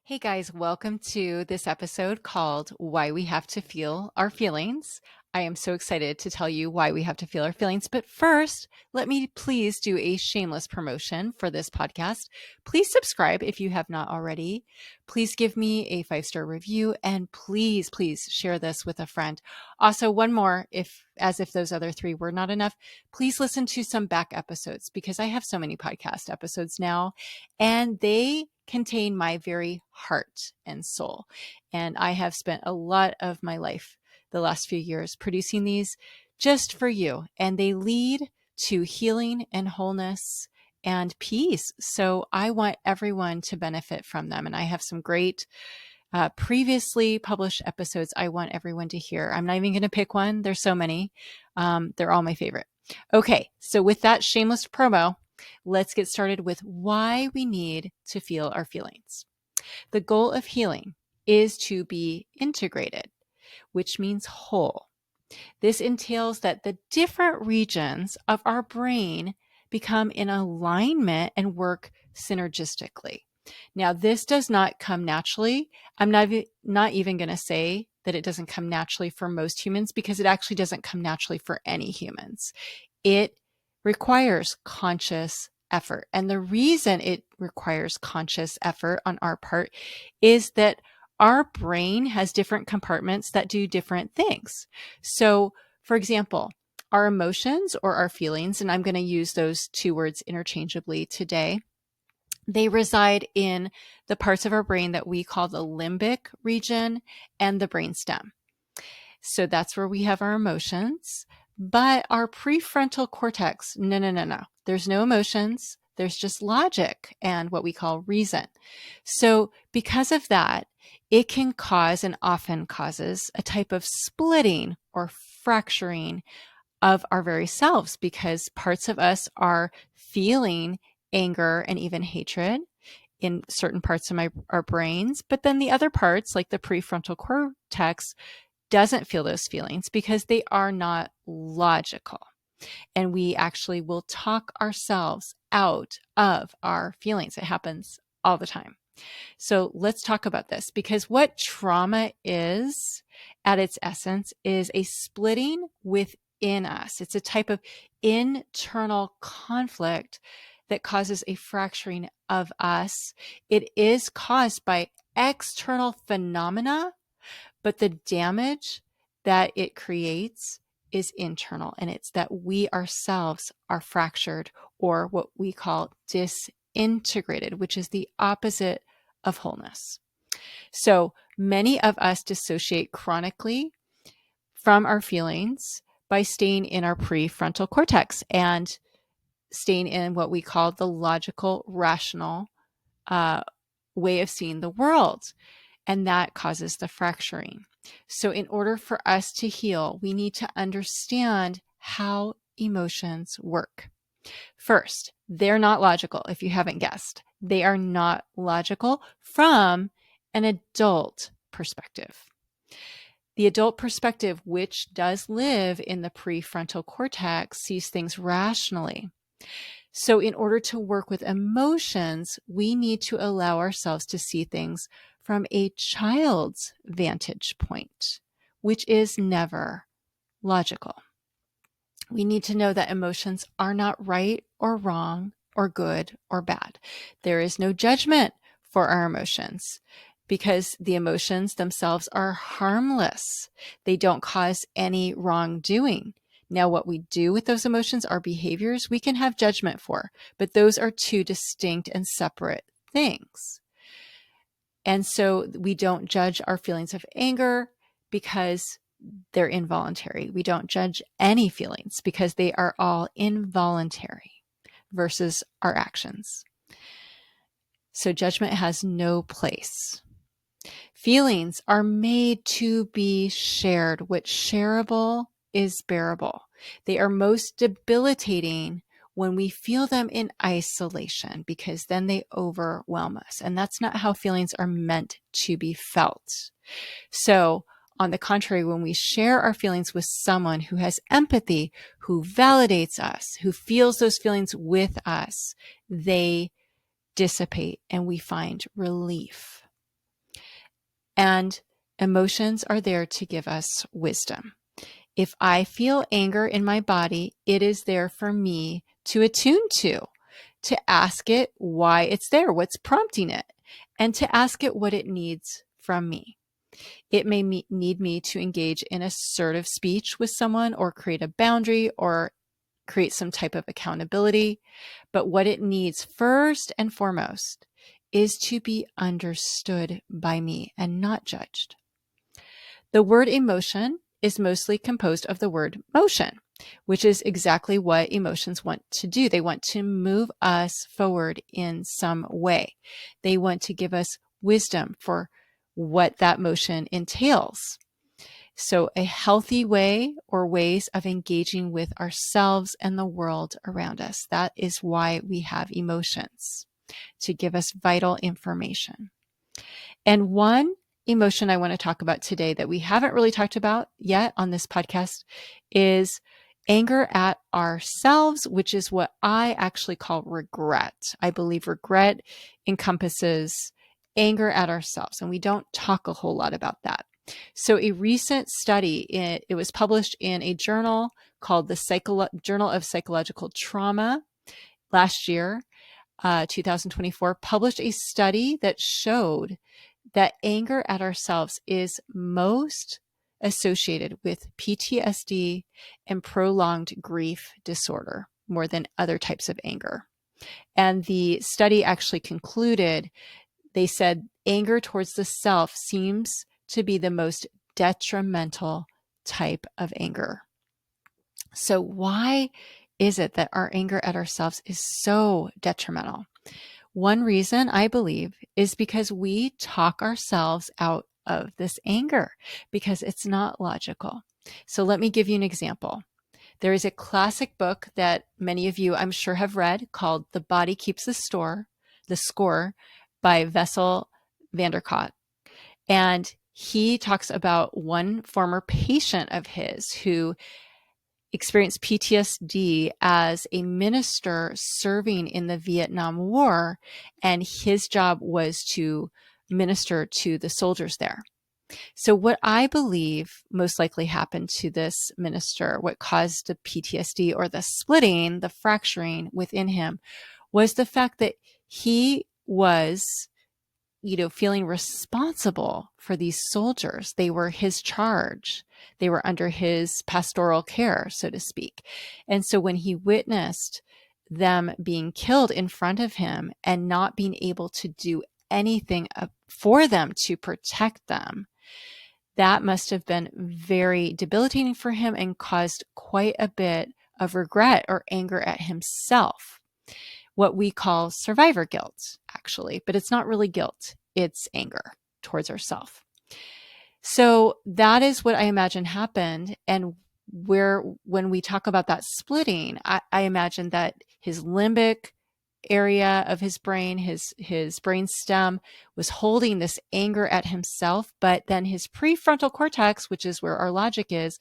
Hey guys, welcome to this episode called Why We Have to Feel Our Feelings. I am so excited to tell you why we have to feel our feelings. But first, let me please do a shameless promotion for this podcast. Please subscribe if you have not already. Please give me a 5-star review and please share this with a friend. Also, one more, if as if those other three were not enough, please listen to some back episodes because I have so many podcast episodes now and they contain my very heart and soul. And I have spent a lot of my life the last few years producing these just for you. And they lead to healing and wholeness and peace. So I want everyone to benefit from them. And I have some great previously published episodes I want everyone to hear. I'm not even going to pick one. There's so many. They're all my favorite. Okay, so with that shameless promo, let's get started with why we need to feel our feelings. The goal of healing is to be integrated, which means whole. This entails that the different regions of our brain become in alignment and work synergistically. Now, this does not come naturally. I'm not even going to say that it doesn't come naturally for most humans because it actually doesn't come naturally for any humans. It requires conscious effort. And the reason it requires conscious effort on our part is that our brain has different compartments that do different things. So, for example, our emotions or our feelings, and I'm going to use those two words interchangeably today, they reside in the parts of our brain that we call the limbic region and the brainstem. So that's where we have our emotions. But our prefrontal cortex, no. There's no emotions. There's just logic and what we call reason. So because of that, it can cause and often causes a type of splitting or fracturing of our very selves because parts of us are feeling anger and even hatred in certain parts of our brains. But then the other parts, like the prefrontal cortex, doesn't feel those feelings because they are not logical. And we actually will talk ourselves out of our feelings. It happens all the time. So let's talk about this because what trauma is at its essence is a splitting within us. It's a type of internal conflict that causes a fracturing of us. It is caused by external phenomena, but the damage that it creates is internal, and it's that we ourselves are fractured or what we call disintegrated, which is the opposite of wholeness. So many of us dissociate chronically from our feelings by staying in our prefrontal cortex and staying in what we call the logical, rational way of seeing the world. And that causes the fracturing. So in order for us to heal, we need to understand how emotions work. First, they're not logical, if you haven't guessed. They are not logical from an adult perspective. The adult perspective, which does live in the prefrontal cortex, sees things rationally. So in order to work with emotions, we need to allow ourselves to see things from a child's vantage point, which is never logical. We need to know that emotions are not right or wrong or good or bad. There is no judgment for our emotions because the emotions themselves are harmless. They don't cause any wrongdoing. Now, what we do with those emotions, our behaviors, we can have judgment for, but those are two distinct and separate things. And so we don't judge our feelings of anger because they're involuntary. We don't judge any feelings because they are all involuntary versus our actions. So judgment has no place. Feelings are made to be shared. What's shareable is bearable. They are most debilitating when we feel them in isolation because then they overwhelm us. And that's not how feelings are meant to be felt. So, on the contrary, when we share our feelings with someone who has empathy, who validates us, who feels those feelings with us, they dissipate and we find relief. And emotions are there to give us wisdom. If I feel anger in my body, it is there for me to attune to ask it why it's there, what's prompting it, and to ask it what it needs from me. It may need me to engage in assertive speech with someone or create a boundary or create some type of accountability. But what it needs first and foremost is to be understood by me and not judged. The word emotion is mostly composed of the word motion, which is exactly what emotions want to do. They want to move us forward in some way. They want to give us wisdom for what that motion entails. So a healthy way or ways of engaging with ourselves and the world around us. That is why we have emotions, to give us vital information. And one emotion I want to talk about today that we haven't really talked about yet on this podcast is anger at ourselves, which is what I actually call regret. I believe regret encompasses anger at ourselves, and we don't talk a whole lot about that. So a recent study, it was published in a journal called the Journal of Psychological Trauma last year, 2024, published a study that showed that anger at ourselves is most associated with PTSD and prolonged grief disorder more than other types of anger. And the study actually concluded, they said anger towards the self seems to be the most detrimental type of anger. So why is it that our anger at ourselves is so detrimental? One reason I believe is because we talk ourselves out of this anger because it's not logical. So let me give you an example. There is a classic book that many of you, I'm sure, have read called The Body Keeps the Score by Bessel van der Kolk. And he talks about one former patient of his who experienced PTSD as a minister serving in the Vietnam War, and his job was to minister to the soldiers there. So what I believe most likely happened to this minister, what caused the PTSD or the splitting, the fracturing within him, was the fact that he was feeling responsible for these soldiers. They were his charge. They were under his pastoral care, so to speak. And so when he witnessed them being killed in front of him and not being able to do anything for them to protect them, that must have been very debilitating for him and caused quite a bit of regret or anger at himself. What we call survivor guilt, actually, but it's not really guilt. It's anger towards ourselves. So that is what I imagine happened. And when we talk about that splitting, I imagine that his limbic area of his brain, his brain stem was holding this anger at himself, but then his prefrontal cortex, which is where our logic is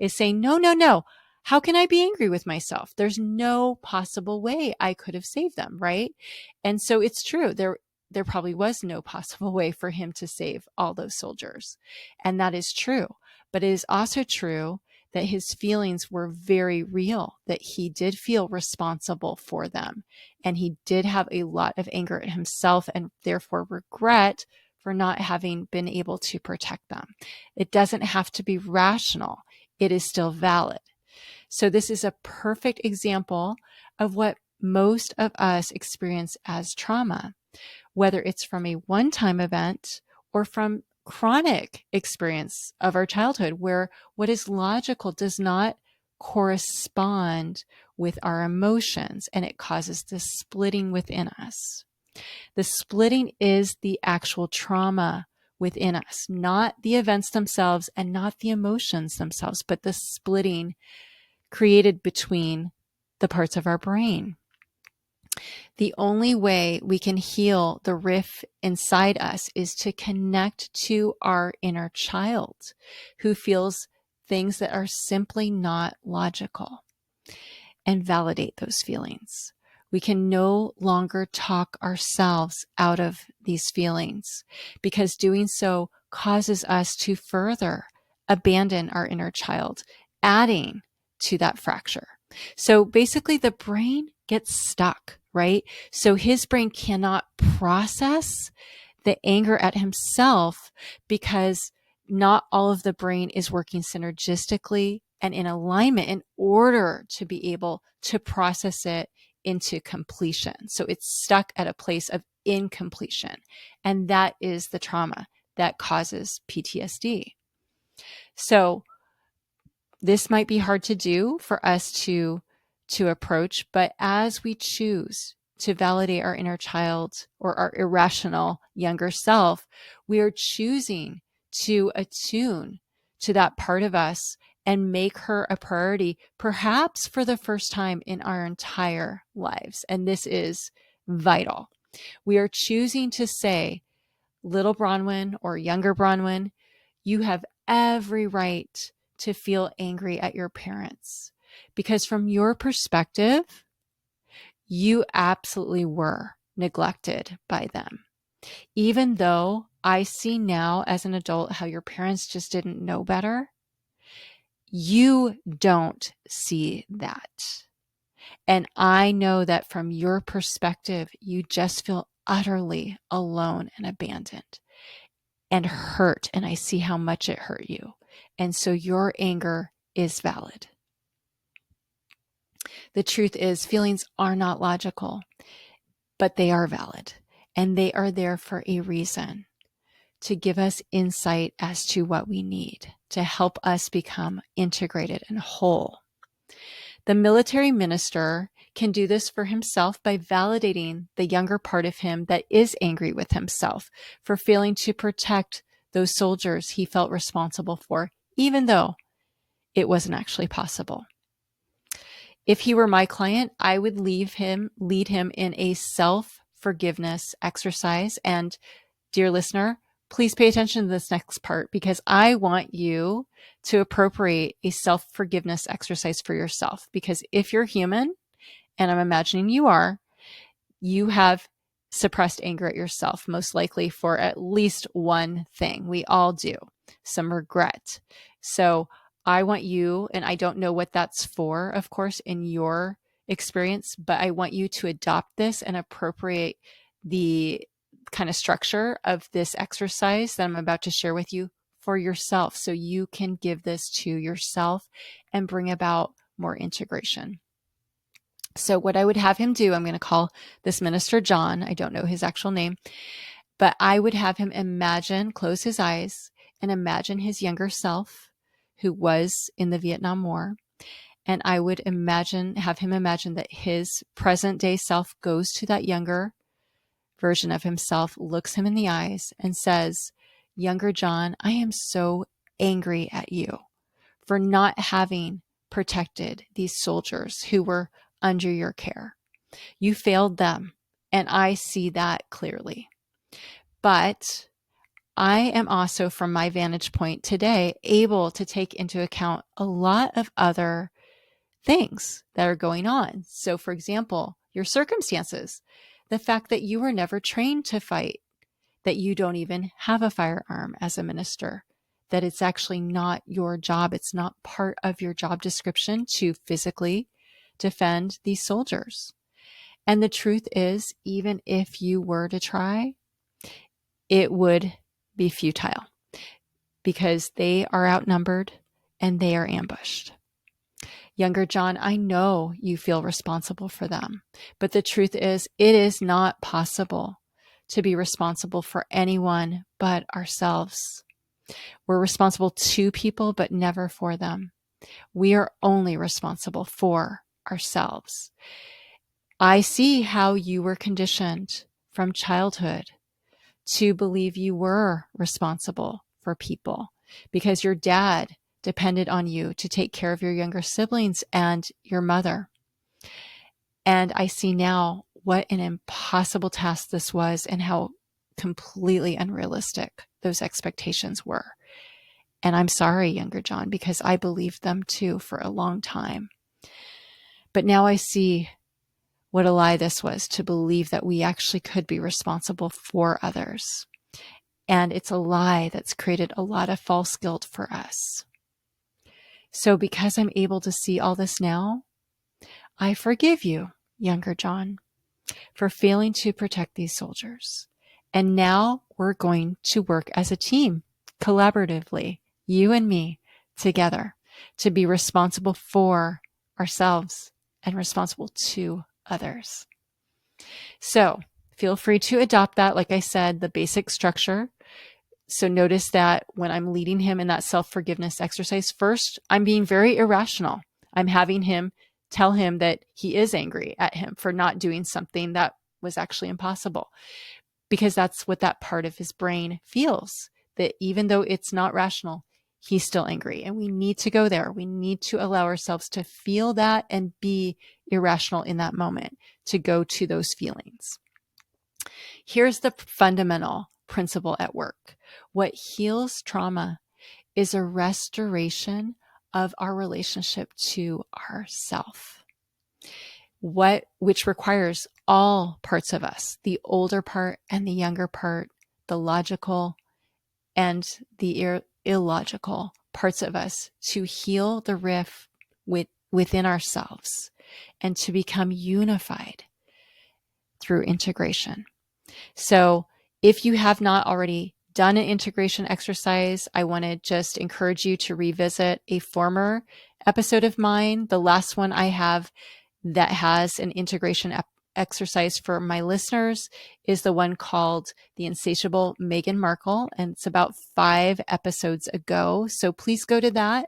saying, no, no, no. How can I be angry with myself? There's no possible way I could have saved them, right? And so it's true. There probably was no possible way for him to save all those soldiers. And that is true. But it is also true that his feelings were very real, that he did feel responsible for them. And he did have a lot of anger at himself and therefore regret for not having been able to protect them. It doesn't have to be rational. It is still valid. So this is a perfect example of what most of us experience as trauma, whether it's from a one-time event or from chronic experience of our childhood, where what is logical does not correspond with our emotions, and it causes this splitting within us. The splitting is the actual trauma within us, not the events themselves and not the emotions themselves, but the splitting created between the parts of our brain. The only way we can heal the rift inside us is to connect to our inner child who feels things that are simply not logical and validate those feelings. We can no longer talk ourselves out of these feelings, because doing so causes us to further abandon our inner child, adding to that fracture. So basically, the brain gets stuck, right? So his brain cannot process the anger at himself, because not all of the brain is working synergistically and in alignment in order to be able to process it into completion. So it's stuck at a place of incompletion. And that is the trauma that causes PTSD. So this might be hard to do for us to approach, but as we choose to validate our inner child or our irrational younger self, we are choosing to attune to that part of us and make her a priority, perhaps for the first time in our entire lives. And this is vital. We are choosing to say, little Bronwyn or younger Bronwyn, you have every right to feel angry at your parents, because from your perspective, you absolutely were neglected by them. Even though I see now as an adult how your parents just didn't know better, you don't see that. And I know that from your perspective, you just feel utterly alone and abandoned and hurt. And I see how much it hurt you. And so your anger is valid. The truth is, feelings are not logical, but they are valid. And they are there for a reason, to give us insight as to what we need, to help us become integrated and whole. The military minister can do this for himself by validating the younger part of him that is angry with himself for failing to protect those soldiers he felt responsible for, even though it wasn't actually possible. If he were my client, I would lead him in a self-forgiveness exercise. And dear listener, please pay attention to this next part, because I want you to appropriate a self-forgiveness exercise for yourself. Because if you're human, and I'm imagining you are, you have suppressed anger at yourself, most likely for at least one thing. We all do. Some regret. So I want you, and I don't know what that's for, of course, in your experience, but I want you to adopt this and appropriate the kind of structure of this exercise that I'm about to share with you for yourself, so you can give this to yourself and bring about more integration. So what I would have him do, I'm going to call this minister John. I don't know his actual name, but I would have him close his eyes and imagine his younger self who was in the Vietnam War. And I would have him imagine that his present day self goes to that younger version of himself, looks him in the eyes and says, "Younger John, I am so angry at you for not having protected these soldiers who were under your care. You failed them, and I see that clearly. But I am also, from my vantage point today, able to take into account a lot of other things that are going on. So, for example, your circumstances, the fact that you were never trained to fight, that you don't even have a firearm as a minister, that it's actually not your job. It's not part of your job description to physically defend these soldiers. And the truth is, even if you were to try, it would be futile, because they are outnumbered and they are ambushed. Younger John, I know you feel responsible for them, but the truth is, it is not possible to be responsible for anyone but ourselves. We're responsible to people, but never for them. We are only responsible for ourselves. I see how you were conditioned from childhood to believe you were responsible for people, because your dad depended on you to take care of your younger siblings and your mother. And I see now what an impossible task this was, and how completely unrealistic those expectations were. And I'm sorry, younger John, because I believed them too for a long time. But now I see What a lie this was to believe that we actually could be responsible for others. And it's a lie that's created a lot of false guilt for us. So because I'm able to see all this now, I forgive you, younger John, for failing to protect these soldiers. And now we're going to work as a team, collaboratively, you and me, together, to be responsible for ourselves and responsible to others. So feel free to adopt that. Like I said, the basic structure. So notice that when I'm leading him in that self-forgiveness exercise, first, I'm being very irrational. I'm having him tell him that he is angry at him for not doing something that was actually impossible, because that's what that part of his brain feels, that even though it's not rational, he's still angry. And we need to go there. We need to allow ourselves to feel that and be irrational in that moment, to go to those feelings. Here's the fundamental principle at work. What heals trauma is a restoration of our relationship to ourself, which requires all parts of us, the older part and the younger part, the logical and the illogical parts of us, to heal the rift within ourselves and to become unified through integration. So if you have not already done an integration exercise, I want to just encourage you to revisit a former episode of mine. The last one I have that has an integration exercise for my listeners is the one called The Insatiable Meghan Markle, and it's about 5 episodes ago. So please go to that,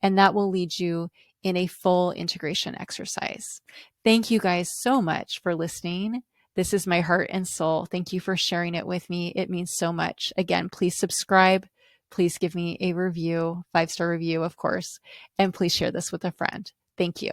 and that will lead you in a full integration exercise. Thank you guys so much for listening. This is my heart and soul. Thank you for sharing it with me. It means so much. Again, please subscribe. Please give me a review, 5-star review, of course, and please share this with a friend. Thank you.